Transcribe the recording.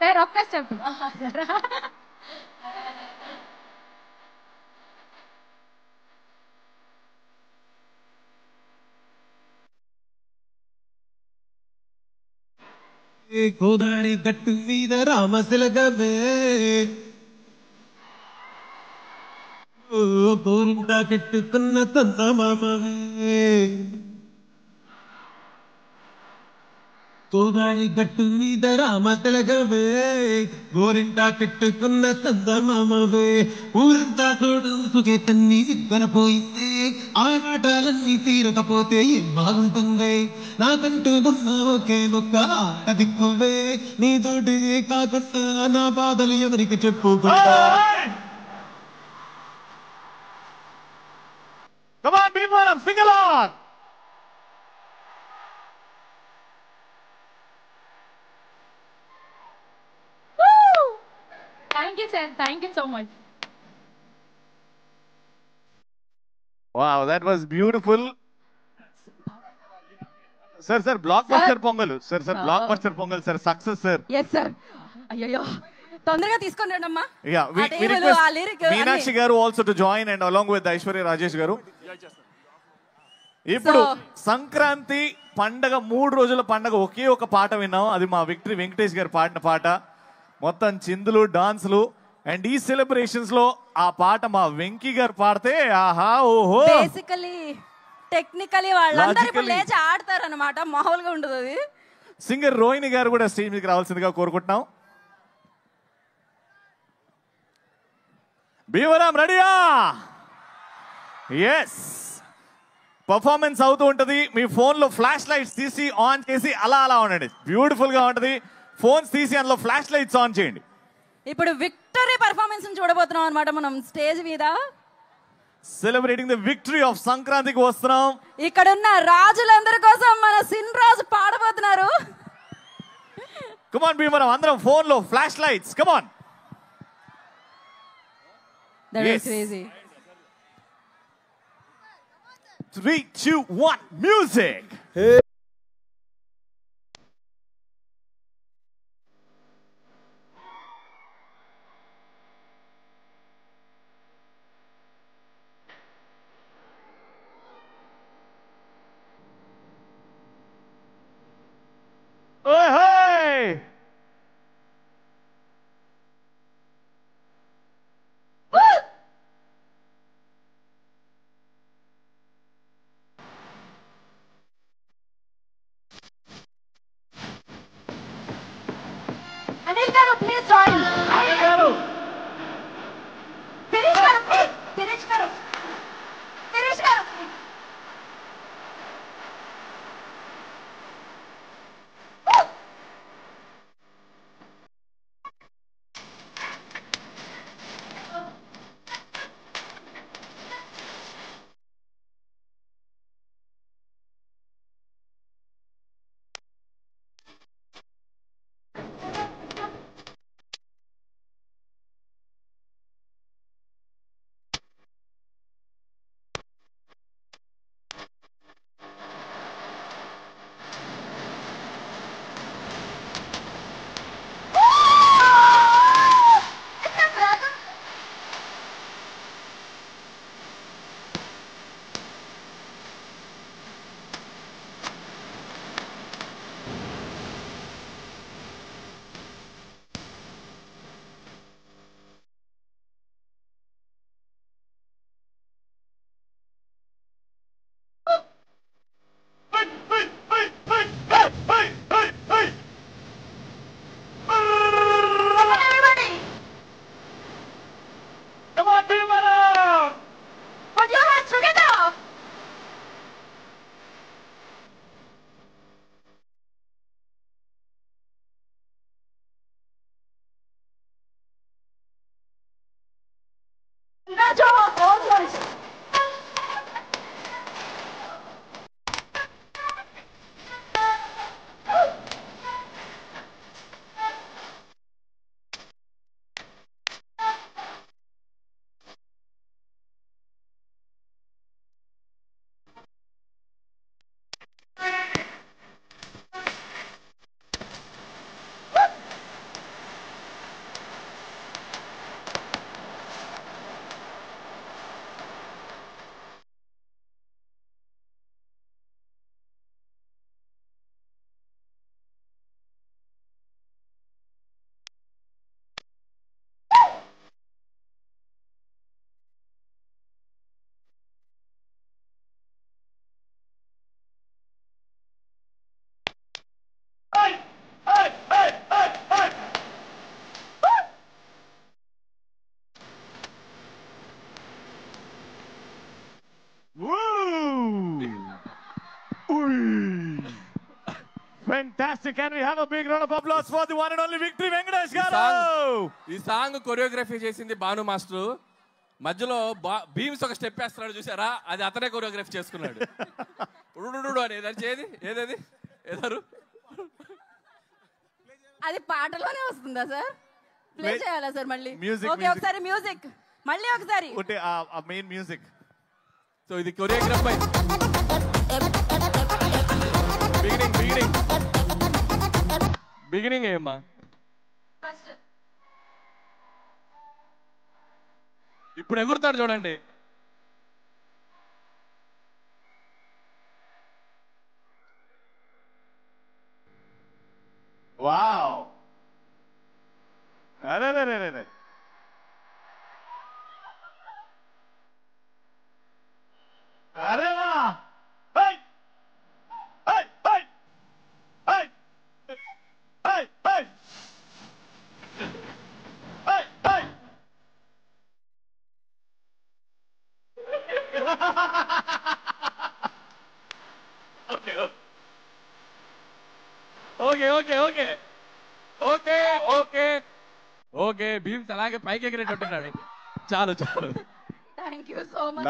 Sir ఒక్క step. Godavari గట్టు మీద రామశిలగమే గోరింట కట్టుకున్న చందమామవే గోదావరి గట్టు మీద రామశిలగమే గోరింట కట్టుకున్న చందమామవే ఊరంతా చూడుకే తన్ని సిగ్గనపోయింది ఆటలన్నీ తీరకపోతే ఏం బాగుంటుంది నాకంటూ ఉన్న ఒకే ఒక్క ఆట దిక్కువే నీతోటి కాకుండా నా బాధలు ఎవరికి చెప్పుకుంటా Come on, Bhimvaram, sing along. Thank you sir, thank you so much. Wow, that was beautiful. Sir, blockbuster pongal. Sir, blockbuster pongal, sir, success, sir. Yes sir. అయ్యో తొందరగా తీసుకొని రండి అమ్మా. Yeah, we request Meenakshi garu also to join and along with Aishwarya Rajesh garu. ఇప్పుడు సంక్రాంతి పండగ 3 రోజుల పండగ ఒకే ఒక పాట విన్నాం. అది మా విక్టరీ వెంకటేష్ గారు పాడిన పాట. మొత్తం చిందులు డాన్సులు అండ్ ఈ సెలబ్రేషన్స్ లో ఆ పాట మా వెంకీ గారు పాడితే ఆహా ఓహో. బేసికలీ టెక్నికలీ వాళ్ళందరూ ఇప్పుడు లేచి ఆడతారు అనమాట. మామూలుగా ఉండదు అది. సింగర్ రోహిణి గారు కూడా స్టేజ్ మీదకి రావాల్సిందిగా కోరుకుంటున్నాం. భీమరామ్ రెడీయా? ఎస్, పర్ఫార్మెన్స్ అవుతూ ఉంటుంది. మీ ఫోన్ లో ఫ్లాష్ లైట్స్ తీసి ఆన్ చేసి అలా అలా ఉండండి. బ్యూటిఫుల్ గా ఉంటది. ఫోన్స్ తీసి అందులో ఫ్లాష్ లైట్స్ ఆన్ చేయండి. ఇప్పుడు విక్టరీ పర్ఫార్మెన్స్ చూడబోతున్నాం అనమాట మనం స్టేజ్ మీద. సెలబ్రేటింగ్ ది విక్టరీ ఆఫ్ సంక్రాంతికి వస్తున్నాం. ఇక్కడ ఉన్న రాజులందరి కోసం మన సిన్ రాజు పాడబోతున్నారు. కమాన్ భీమరామ్, అందరం ఫోన్ లో flash lights. Come on. That is crazy. 3, 2, 1, music. Hey, hey! Anil గారు ప్లీజ్ జాయిన్. అనిల్ గారు, శిరీష్ గారు ప్లీజ్. శిరీష్ గారు, శిరీష్ గారు. Fantastic. Can we have a big round of applause for the one and only Victory Venkatesh garu? ఈ song choreography చేసింది Bhanu master. మధ్యలో భీమ్స్ ఒక step వేస్తున్నాడు చూసారా, అది అతనే కొరియోగ్రఫీ చేసుకున్నాడు. ఉడు అని ఏదది ఏదారు అది పాటలోనే వస్తుందా సార్? ప్లే చేయాలా సార్ మళ్ళీ? Music, ఓకే, ఒకసారి మ్యూజిక్ మళ్ళీ ఒకసారి. ఓకే, ఆ మెయిన్ మ్యూజిక్. సో ఇది కొరియోగ్రాఫ్ బై బిగినింగ్ ఏమ్మా? ఇప్పుడు ఎగురుతాడు చూడండి. వావ్, అరే అరే వా, high high high high high high high high. Okay Bheems అలాగే పైకి ఎగిరేటట్టున్నాడు. చాలు థ్యాంక్ యూ సో మచ్.